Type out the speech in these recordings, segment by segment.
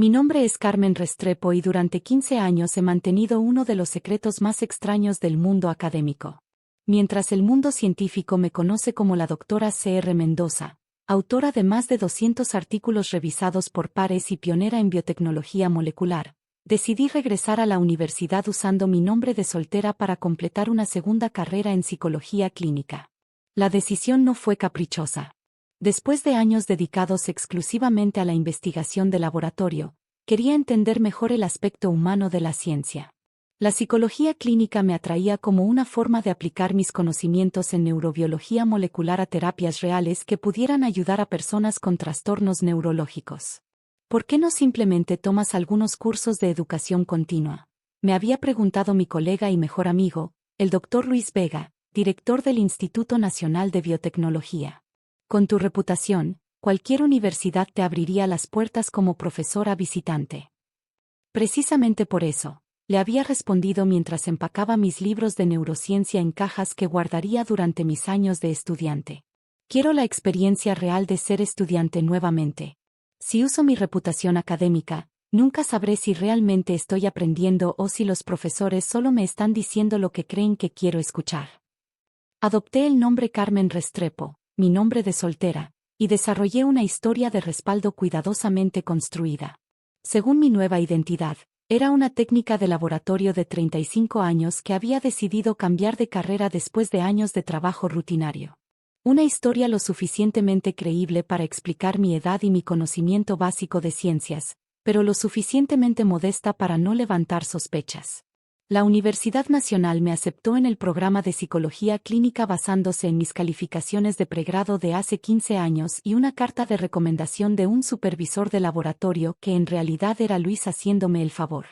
Mi nombre es Carmen Restrepo y durante 15 años he mantenido uno de los secretos más extraños del mundo académico. Mientras el mundo científico me conoce como la doctora C.R. Mendoza, autora de más de 200 artículos revisados por pares y pionera en biotecnología molecular, decidí regresar a la universidad usando mi nombre de soltera para completar una segunda carrera en psicología clínica. La decisión no fue caprichosa. Después de años dedicados exclusivamente a la investigación de laboratorio, quería entender mejor el aspecto humano de la ciencia. La psicología clínica me atraía como una forma de aplicar mis conocimientos en neurobiología molecular a terapias reales que pudieran ayudar a personas con trastornos neurológicos. ¿Por qué no simplemente tomas algunos cursos de educación continua? Me había preguntado mi colega y mejor amigo, el Dr. Luis Vega, director del Instituto Nacional de Biotecnología. Con tu reputación, cualquier universidad te abriría las puertas como profesora visitante. Precisamente por eso, le había respondido mientras empacaba mis libros de neurociencia en cajas que guardaría durante mis años de estudiante. Quiero la experiencia real de ser estudiante nuevamente. Si uso mi reputación académica, nunca sabré si realmente estoy aprendiendo o si los profesores solo me están diciendo lo que creen que quiero escuchar. Adopté el nombre Carmen Restrepo, mi nombre de soltera, y desarrollé una historia de respaldo cuidadosamente construida. Según mi nueva identidad, era una técnica de laboratorio de 35 años que había decidido cambiar de carrera después de años de trabajo rutinario. Una historia lo suficientemente creíble para explicar mi edad y mi conocimiento básico de ciencias, pero lo suficientemente modesta para no levantar sospechas. La Universidad Nacional me aceptó en el programa de psicología clínica basándose en mis calificaciones de pregrado de hace 15 años y una carta de recomendación de un supervisor de laboratorio que en realidad era Luis haciéndome el favor.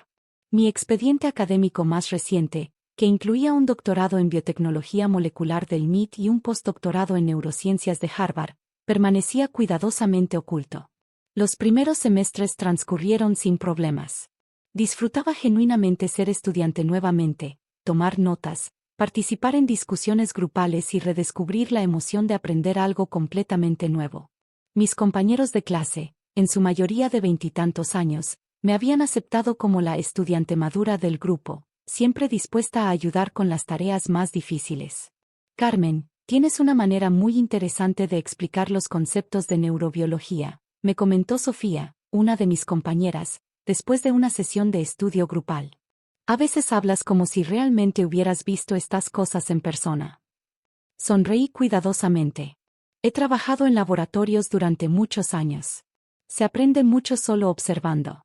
Mi expediente académico más reciente, que incluía un doctorado en biotecnología molecular del MIT y un postdoctorado en neurociencias de Harvard, permanecía cuidadosamente oculto. Los primeros semestres transcurrieron sin problemas. Disfrutaba genuinamente ser estudiante nuevamente, tomar notas, participar en discusiones grupales y redescubrir la emoción de aprender algo completamente nuevo. Mis compañeros de clase, en su mayoría de 20 y tantos años, me habían aceptado como la estudiante madura del grupo, siempre dispuesta a ayudar con las tareas más difíciles. Carmen, tienes una manera muy interesante de explicar los conceptos de neurobiología, me comentó Sofía, una de mis compañeras, después de una sesión de estudio grupal. A veces hablas como si realmente hubieras visto estas cosas en persona. Sonreí cuidadosamente. He trabajado en laboratorios durante muchos años. Se aprende mucho solo observando.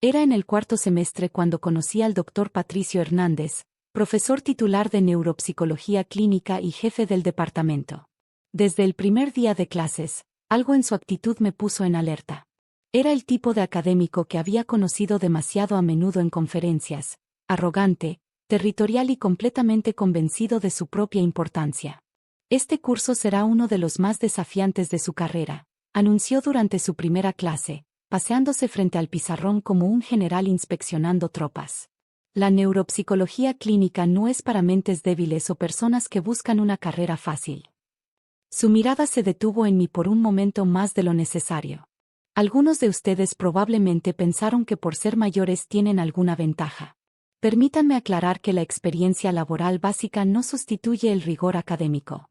Era en el cuarto semestre cuando conocí al Dr. Patricio Hernández, profesor titular de neuropsicología clínica y jefe del departamento. Desde el primer día de clases, algo en su actitud me puso en alerta. Era el tipo de académico que había conocido demasiado a menudo en conferencias, arrogante, territorial y completamente convencido de su propia importancia. Este curso será uno de los más desafiantes de su carrera, anunció durante su primera clase, paseándose frente al pizarrón como un general inspeccionando tropas. La neuropsicología clínica no es para mentes débiles o personas que buscan una carrera fácil. Su mirada se detuvo en mí por un momento más de lo necesario. Algunos de ustedes probablemente pensaron que por ser mayores tienen alguna ventaja. Permítanme aclarar que la experiencia laboral básica no sustituye el rigor académico.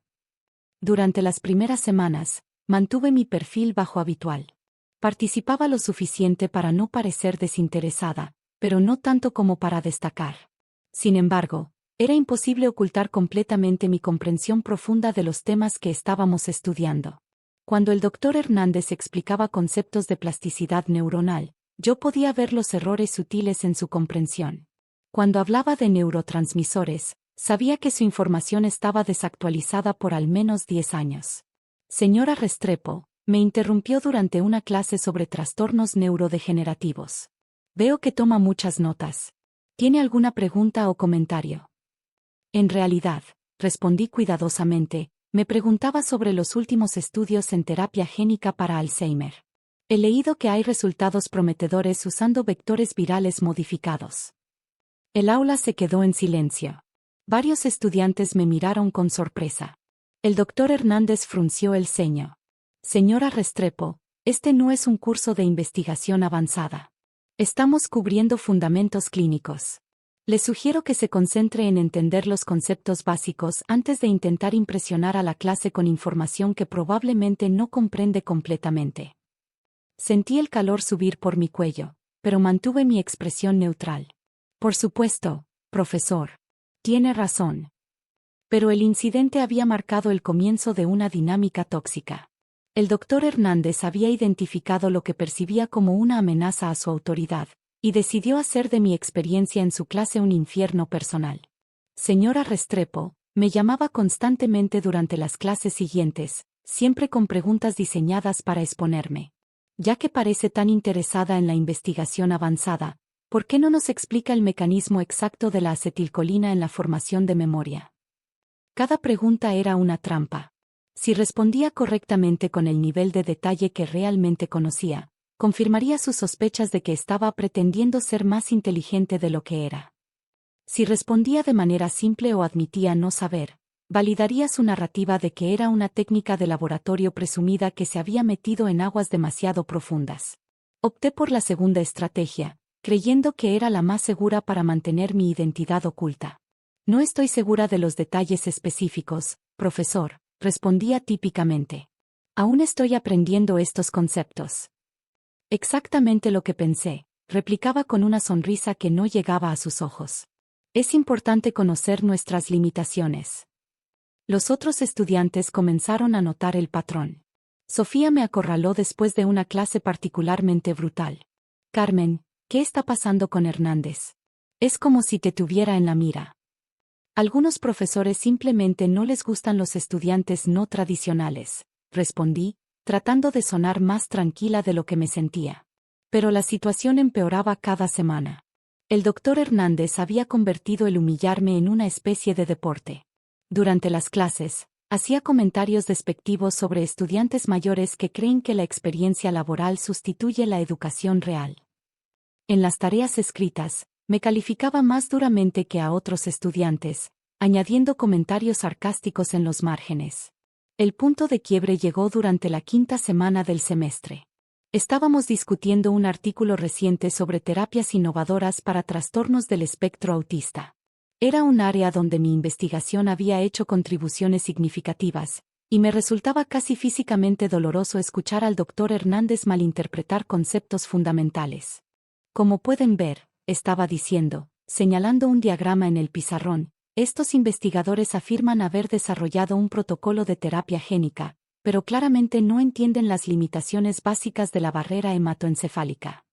Durante las primeras semanas, mantuve mi perfil bajo habitual. Participaba lo suficiente para no parecer desinteresada, pero no tanto como para destacar. Sin embargo, era imposible ocultar completamente mi comprensión profunda de los temas que estábamos estudiando. Cuando el Dr. Hernández explicaba conceptos de plasticidad neuronal, yo podía ver los errores sutiles en su comprensión. Cuando hablaba de neurotransmisores, sabía que su información estaba desactualizada por al menos 10 años. Señora Restrepo, me interrumpió durante una clase sobre trastornos neurodegenerativos. Veo que toma muchas notas. ¿Tiene alguna pregunta o comentario? En realidad, respondí cuidadosamente, me preguntaba sobre los últimos estudios en terapia génica para Alzheimer. He leído que hay resultados prometedores usando vectores virales modificados. El aula se quedó en silencio. Varios estudiantes me miraron con sorpresa. El Dr. Hernández frunció el ceño. Señora Restrepo, Este no es un curso de investigación avanzada. Estamos cubriendo fundamentos clínicos. Le sugiero que se concentre en entender los conceptos básicos antes de intentar impresionar a la clase con información que probablemente no comprende completamente. Sentí el calor subir por mi cuello, pero mantuve mi expresión neutral. Por supuesto, profesor. Tiene razón. Pero el incidente había marcado el comienzo de una dinámica tóxica. El doctor Hernández había identificado lo que percibía como una amenaza a su autoridad, y decidió hacer de mi experiencia en su clase un infierno personal. Señora Restrepo, me llamaba constantemente durante las clases siguientes, siempre con preguntas diseñadas para exponerme. Ya que parece tan interesada en la investigación avanzada, ¿por qué no nos explica el mecanismo exacto de la acetilcolina en la formación de memoria? Cada pregunta era una trampa. Si respondía correctamente con el nivel de detalle que realmente conocía, confirmaría sus sospechas de que estaba pretendiendo ser más inteligente de lo que era. Si respondía de manera simple o admitía no saber, validaría su narrativa de que era una técnica de laboratorio presumida que se había metido en aguas demasiado profundas. Opté por la segunda estrategia, creyendo que era la más segura para mantener mi identidad oculta. No estoy segura de los detalles específicos, profesor, respondía típicamente. Aún estoy aprendiendo estos conceptos. Exactamente lo que pensé, replicaba con una sonrisa que no llegaba a sus ojos. Es importante conocer nuestras limitaciones. Los otros estudiantes comenzaron a notar el patrón. Sofía me acorraló después de una clase particularmente brutal. Carmen, ¿qué está pasando con Hernández? Es como si te tuviera en la mira. Algunos profesores simplemente no les gustan los estudiantes no tradicionales, respondí, tratando de sonar más tranquila de lo que me sentía. Pero la situación empeoraba cada semana. El doctor Hernández había convertido el humillarme en una especie de deporte. Durante las clases, hacía comentarios despectivos sobre estudiantes mayores que creen que la experiencia laboral sustituye la educación real. En las tareas escritas, me calificaba más duramente que a otros estudiantes, añadiendo comentarios sarcásticos en los márgenes. El punto de quiebre llegó durante la quinta semana del semestre. Estábamos discutiendo un artículo reciente sobre terapias innovadoras para trastornos del espectro autista. Era un área donde mi investigación había hecho contribuciones significativas, y me resultaba casi físicamente doloroso escuchar al doctor Hernández malinterpretar conceptos fundamentales. Como pueden ver, estaba diciendo, señalando un diagrama en el pizarrón, estos investigadores afirman haber desarrollado un protocolo de terapia génica, pero claramente no entienden las limitaciones básicas de la barrera hematoencefálica.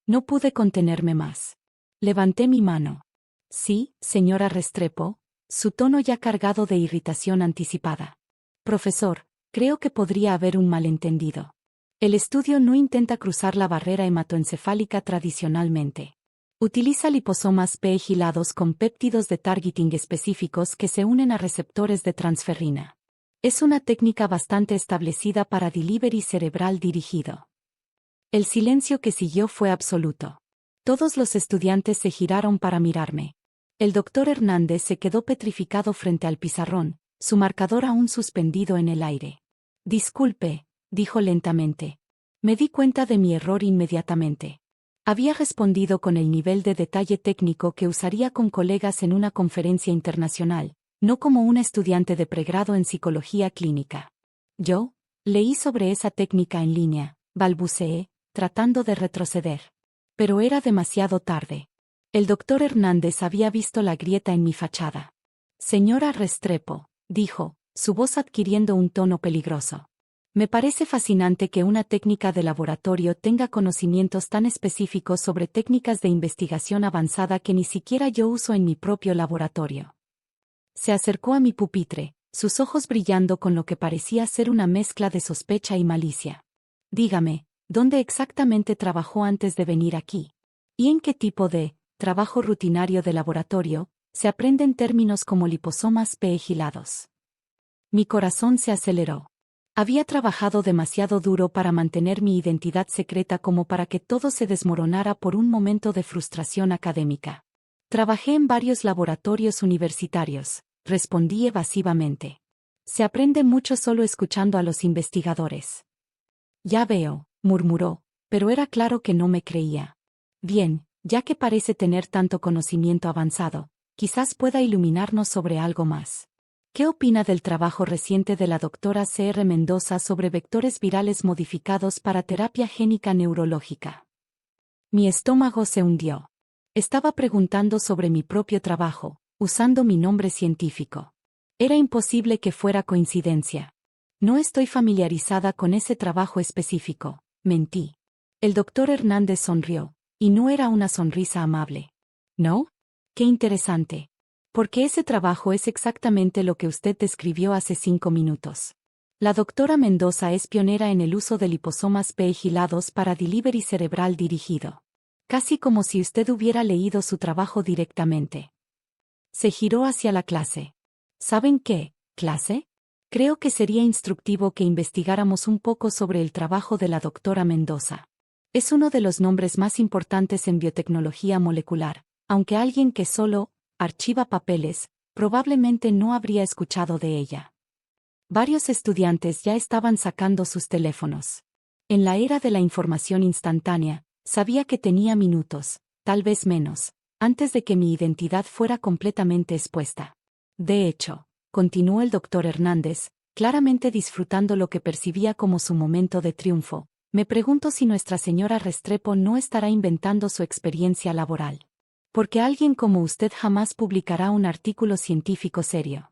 No pude contenerme más. Levanté mi mano. Sí, señora Restrepo, su tono ya cargado de irritación anticipada. Profesor, creo que podría haber un malentendido. El estudio no intenta cruzar la barrera hematoencefálica tradicionalmente. Utiliza liposomas P agilados con péptidos de targeting específicos que se unen a receptores de transferrina. Es una técnica bastante establecida para delivery cerebral dirigido. El silencio que siguió fue absoluto. Todos los estudiantes se giraron para mirarme. El doctor Hernández se quedó petrificado frente al pizarrón, su marcador aún suspendido en el aire. Disculpe, dijo lentamente. Me di cuenta de mi error inmediatamente. Había respondido con el nivel de detalle técnico que usaría con colegas en una conferencia internacional, no como una estudiante de pregrado en psicología clínica. Yo leí sobre esa técnica en línea, balbuceé, tratando de retroceder. Pero era demasiado tarde. El doctor Hernández había visto la grieta en mi fachada. Señora Restrepo, dijo, su voz adquiriendo un tono peligroso. Me parece fascinante que una técnica de laboratorio tenga conocimientos tan específicos sobre técnicas de investigación avanzada que ni siquiera yo uso en mi propio laboratorio. Se acercó a mi pupitre, sus ojos brillando con lo que parecía ser una mezcla de sospecha y malicia. Dígame, ¿dónde exactamente trabajó antes de venir aquí? ¿Y en qué tipo de trabajo rutinario de laboratorio se aprenden términos como liposomas P agilados? Mi corazón se aceleró. Había trabajado demasiado duro para mantener mi identidad secreta como para que todo se desmoronara por un momento de frustración académica. Trabajé en varios laboratorios universitarios, respondí evasivamente. Se aprende mucho solo escuchando a los investigadores. Ya veo, murmuró, pero era claro que no me creía. Bien, ya que parece tener tanto conocimiento avanzado, quizás pueda iluminarnos sobre algo más. ¿Qué opina del trabajo reciente de la doctora C.R. Mendoza sobre vectores virales modificados para terapia génica neurológica? Mi estómago se hundió. Estaba preguntando sobre mi propio trabajo, usando mi nombre científico. Era imposible que fuera coincidencia. No estoy familiarizada con ese trabajo específico, mentí. El doctor Hernández sonrió, y no era una sonrisa amable. ¿No? Qué interesante. Porque ese trabajo es exactamente lo que usted describió hace 5 minutos. La doctora Mendoza es pionera en el uso de liposomas P gilados para delivery cerebral dirigido. Casi como si usted hubiera leído su trabajo directamente. Se giró hacia la clase. ¿Saben qué, clase? Creo que sería instructivo que investigáramos un poco sobre el trabajo de la doctora Mendoza. Es uno de los nombres más importantes en biotecnología molecular, aunque alguien que solo archiva papeles, probablemente no habría escuchado de ella. Varios estudiantes ya estaban sacando sus teléfonos. En la era de la información instantánea, sabía que tenía minutos, tal vez menos, antes de que mi identidad fuera completamente expuesta. De hecho, continuó el doctor Hernández, claramente disfrutando lo que percibía como su momento de triunfo, me pregunto si Nuestra Señora Restrepo no estará inventando su experiencia laboral. Porque alguien como usted jamás publicará un artículo científico serio.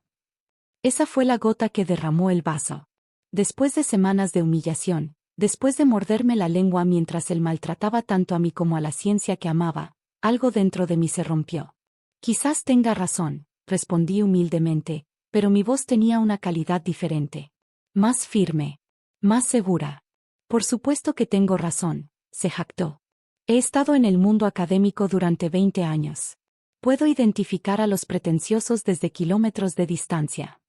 Esa fue la gota que derramó el vaso. Después de semanas de humillación, después de morderme la lengua mientras él maltrataba tanto a mí como a la ciencia que amaba, algo dentro de mí se rompió. Quizás tenga razón, respondí humildemente, pero mi voz tenía una calidad diferente. Más firme. Más segura. Por supuesto que tengo razón, se jactó. He estado en el mundo académico durante 20 años. Puedo identificar a los pretenciosos desde kilómetros de distancia.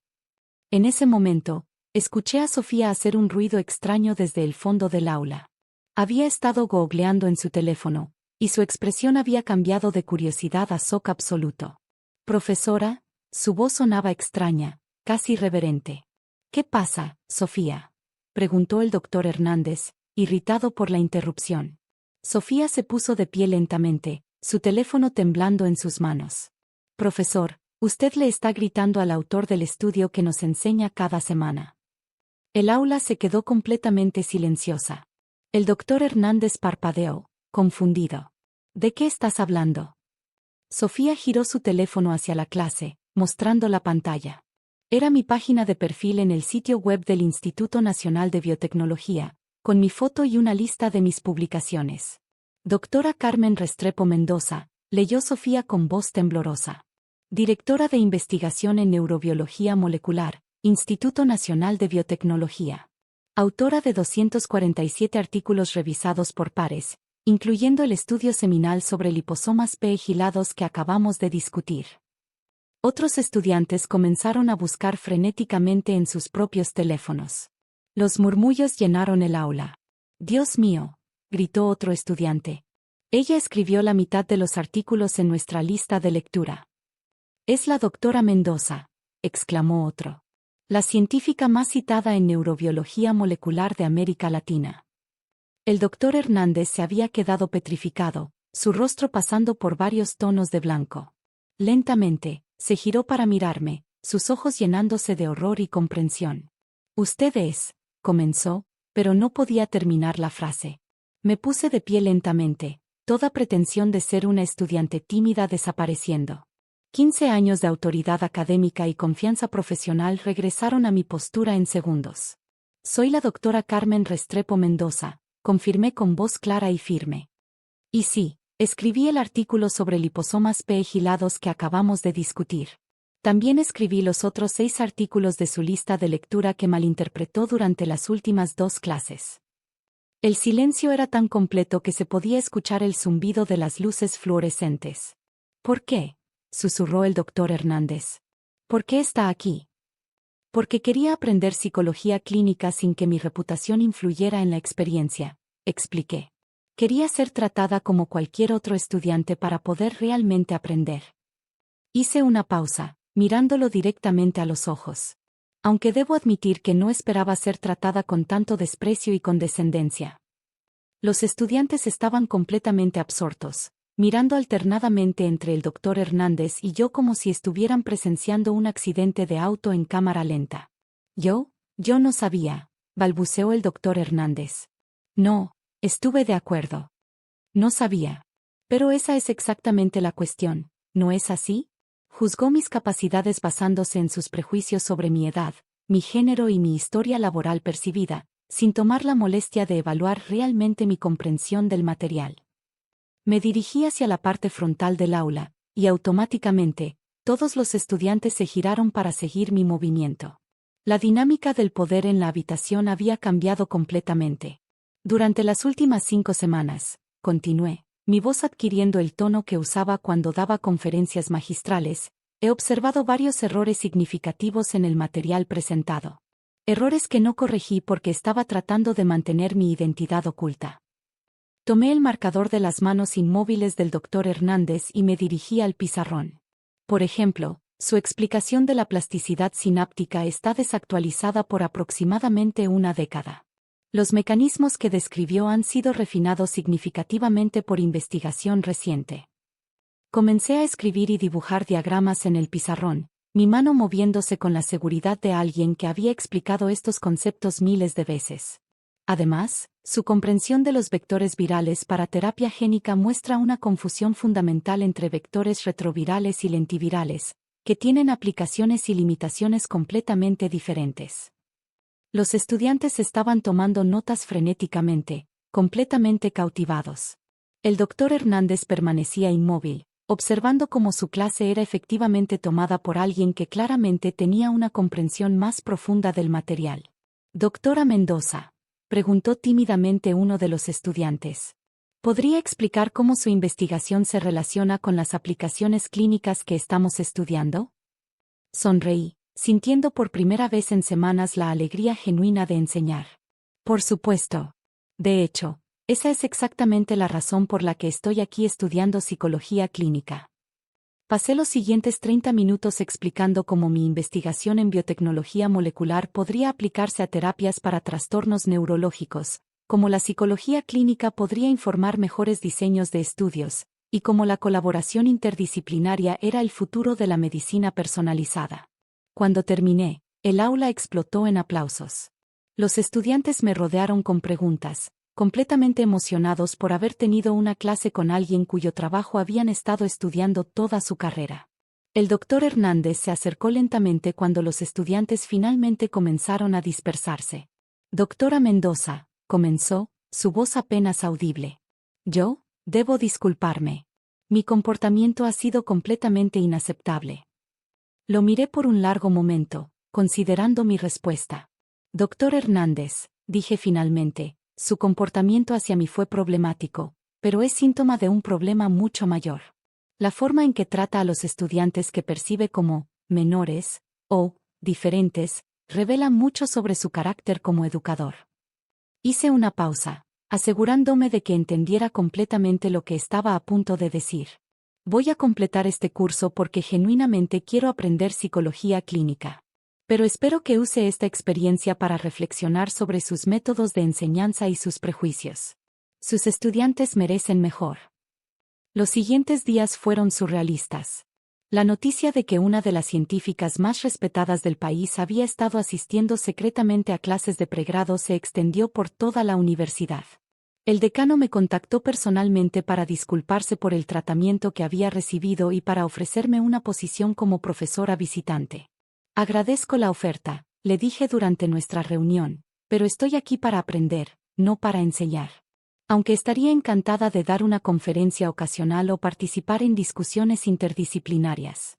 En ese momento, escuché a Sofía hacer un ruido extraño desde el fondo del aula. Había estado googleando en su teléfono, y su expresión había cambiado de curiosidad a shock absoluto. Profesora, su voz sonaba extraña, casi irreverente. ¿Qué pasa, Sofía?, preguntó el doctor Hernández, irritado por la interrupción. Sofía se puso de pie lentamente, su teléfono temblando en sus manos. Profesor, usted le está gritando al autor del estudio que nos enseña cada semana. El aula se quedó completamente silenciosa. El doctor Hernández parpadeó, confundido. ¿De qué estás hablando? Sofía giró su teléfono hacia la clase, mostrando la pantalla. Era mi página de perfil en el sitio web del Instituto Nacional de Biotecnología, con mi foto y una lista de mis publicaciones. Doctora Carmen Restrepo Mendoza, leyó Sofía con voz temblorosa. Directora de Investigación en Neurobiología Molecular, Instituto Nacional de Biotecnología. Autora de 247 artículos revisados por pares, incluyendo el estudio seminal sobre liposomas P gilados que acabamos de discutir. Otros estudiantes comenzaron a buscar frenéticamente en sus propios teléfonos. Los murmullos llenaron el aula. «Dios mío», gritó otro estudiante. Ella escribió la mitad de los artículos en nuestra lista de lectura. «Es la doctora Mendoza», exclamó otro. «La científica más citada en neurobiología molecular de América Latina». El doctor Hernández se había quedado petrificado, su rostro pasando por varios tonos de blanco. Lentamente, se giró para mirarme, sus ojos llenándose de horror y comprensión. «Usted es», comenzó, pero no podía terminar la frase. Me puse de pie lentamente, toda pretensión de ser una estudiante tímida desapareciendo. 15 años de autoridad académica y confianza profesional regresaron a mi postura en segundos. «Soy la doctora Carmen Restrepo Mendoza», confirmé con voz clara y firme. «Y sí, escribí el artículo sobre liposomas P gilados que acabamos de discutir. También escribí los otros 6 artículos de su lista de lectura que malinterpretó durante las últimas 2 clases». El silencio era tan completo que se podía escuchar el zumbido de las luces fluorescentes. «¿Por qué?», susurró el doctor Hernández. «¿Por qué está aquí?». «Porque quería aprender psicología clínica sin que mi reputación influyera en la experiencia», expliqué. «Quería ser tratada como cualquier otro estudiante para poder realmente aprender». Hice una pausa, mirándolo directamente a los ojos. aunque debo admitir que no esperaba ser tratada con tanto desprecio y condescendencia. Los estudiantes estaban completamente absortos, mirando alternadamente entre el doctor Hernández y yo como si estuvieran presenciando un accidente de auto en cámara lenta. Yo no sabía, balbuceó el doctor Hernández. No, estuve de acuerdo. No sabía. Pero esa es exactamente la cuestión, ¿no es así? Juzgó mis capacidades basándose en sus prejuicios sobre mi edad, mi género y mi historia laboral percibida, sin tomar la molestia de evaluar realmente mi comprensión del material. Me dirigí hacia la parte frontal del aula, y automáticamente, todos los estudiantes se giraron para seguir mi movimiento. La dinámica del poder en la habitación había cambiado completamente. Durante las últimas 5 semanas, continué, mi voz adquiriendo el tono que usaba cuando daba conferencias magistrales, he observado varios errores significativos en el material presentado. Errores que no corregí porque estaba tratando de mantener mi identidad oculta. Tomé el marcador de las manos inmóviles del doctor Hernández y me dirigí al pizarrón. Por ejemplo, su explicación de la plasticidad sináptica está desactualizada por aproximadamente una década. Los mecanismos que describió han sido refinados significativamente por investigación reciente. Comencé a escribir y dibujar diagramas en el pizarrón, mi mano moviéndose con la seguridad de alguien que había explicado estos conceptos miles de veces. Además, su comprensión de los vectores virales para terapia génica muestra una confusión fundamental entre vectores retrovirales y lentivirales, que tienen aplicaciones y limitaciones completamente diferentes. Los estudiantes estaban tomando notas frenéticamente, completamente cautivados. El doctor Hernández permanecía inmóvil, observando cómo su clase era efectivamente tomada por alguien que claramente tenía una comprensión más profunda del material. Doctora Mendoza, preguntó tímidamente uno de los estudiantes. ¿Podría explicar cómo su investigación se relaciona con las aplicaciones clínicas que estamos estudiando? Sonreí, sintiendo por primera vez en semanas la alegría genuina de enseñar. Por supuesto. De hecho, esa es exactamente la razón por la que estoy aquí estudiando psicología clínica. Pasé los siguientes 30 minutos explicando cómo mi investigación en biotecnología molecular podría aplicarse a terapias para trastornos neurológicos, cómo la psicología clínica podría informar mejores diseños de estudios, y cómo la colaboración interdisciplinaria era el futuro de la medicina personalizada. Cuando terminé, el aula explotó en aplausos. Los estudiantes me rodearon con preguntas, completamente emocionados por haber tenido una clase con alguien cuyo trabajo habían estado estudiando toda su carrera. El doctor Hernández se acercó lentamente cuando los estudiantes finalmente comenzaron a dispersarse. Doctora Mendoza, comenzó, su voz apenas audible. Yo, debo disculparme. Mi comportamiento ha sido completamente inaceptable. Lo miré por un largo momento, considerando mi respuesta. Doctor Hernández, dije finalmente, su comportamiento hacia mí fue problemático, pero es síntoma de un problema mucho mayor. La forma en que trata a los estudiantes que percibe como menores o diferentes revela mucho sobre su carácter como educador. Hice una pausa, asegurándome de que entendiera completamente lo que estaba a punto de decir. Voy a completar este curso porque genuinamente quiero aprender psicología clínica. Pero espero que use esta experiencia para reflexionar sobre sus métodos de enseñanza y sus prejuicios. Sus estudiantes merecen mejor. Los siguientes días fueron surrealistas. La noticia de que una de las científicas más respetadas del país había estado asistiendo secretamente a clases de pregrado se extendió por toda la universidad. El decano me contactó personalmente para disculparse por el tratamiento que había recibido y para ofrecerme una posición como profesora visitante. Agradezco la oferta, le dije durante nuestra reunión, pero estoy aquí para aprender, no para enseñar. Aunque estaría encantada de dar una conferencia ocasional o participar en discusiones interdisciplinarias.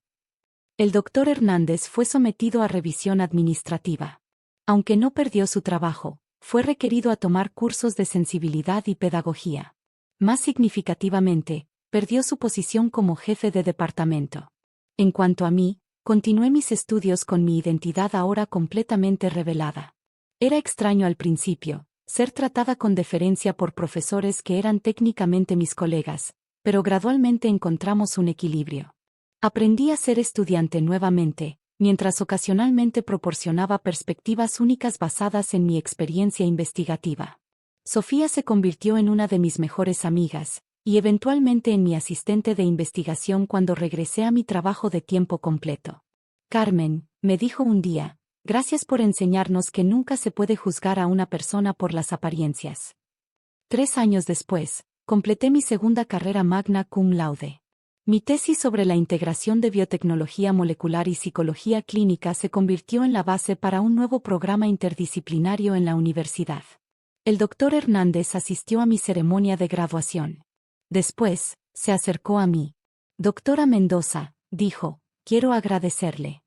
El doctor Hernández fue sometido a revisión administrativa. Aunque no perdió su trabajo, fue requerido a tomar cursos de sensibilidad y pedagogía. Más significativamente, perdió su posición como jefe de departamento. En cuanto a mí, continué mis estudios con mi identidad ahora completamente revelada. Era extraño al principio, ser tratada con deferencia por profesores que eran técnicamente mis colegas, pero gradualmente encontramos un equilibrio. Aprendí a ser estudiante nuevamente, mientras ocasionalmente proporcionaba perspectivas únicas basadas en mi experiencia investigativa. Sofía se convirtió en una de mis mejores amigas, y eventualmente en mi asistente de investigación cuando regresé a mi trabajo de tiempo completo. Carmen, me dijo un día, gracias por enseñarnos que nunca se puede juzgar a una persona por las apariencias. 3 años después, completé mi segunda carrera magna cum laude. Mi tesis sobre la integración de biotecnología molecular y psicología clínica se convirtió en la base para un nuevo programa interdisciplinario en la universidad. El doctor Hernández asistió a mi ceremonia de graduación. Después, se acercó a mí. Doctora Mendoza, dijo, quiero agradecerle.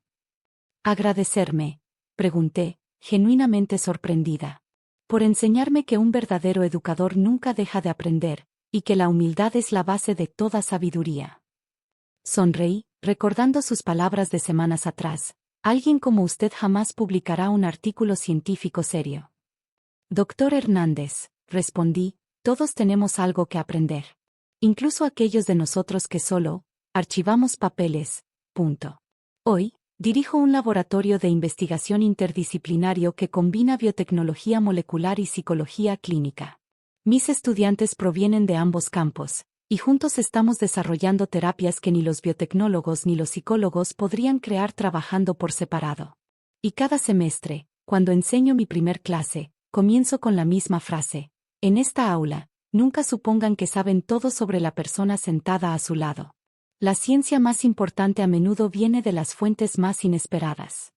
¿Agradecerme?, pregunté, genuinamente sorprendida. Por enseñarme que un verdadero educador nunca deja de aprender, y que la humildad es la base de toda sabiduría. Sonreí, recordando sus palabras de semanas atrás. Alguien como usted jamás publicará un artículo científico serio. Doctor Hernández, respondí, todos tenemos algo que aprender. Incluso aquellos de nosotros que solo archivamos papeles. Hoy, dirijo un laboratorio de investigación interdisciplinario que combina biotecnología molecular y psicología clínica. Mis estudiantes provienen de ambos campos, y juntos estamos desarrollando terapias que ni los biotecnólogos ni los psicólogos podrían crear trabajando por separado. Y cada semestre, cuando enseño mi primer clase, comienzo con la misma frase. En esta aula, nunca supongan que saben todo sobre la persona sentada a su lado. La ciencia más importante a menudo viene de las fuentes más inesperadas.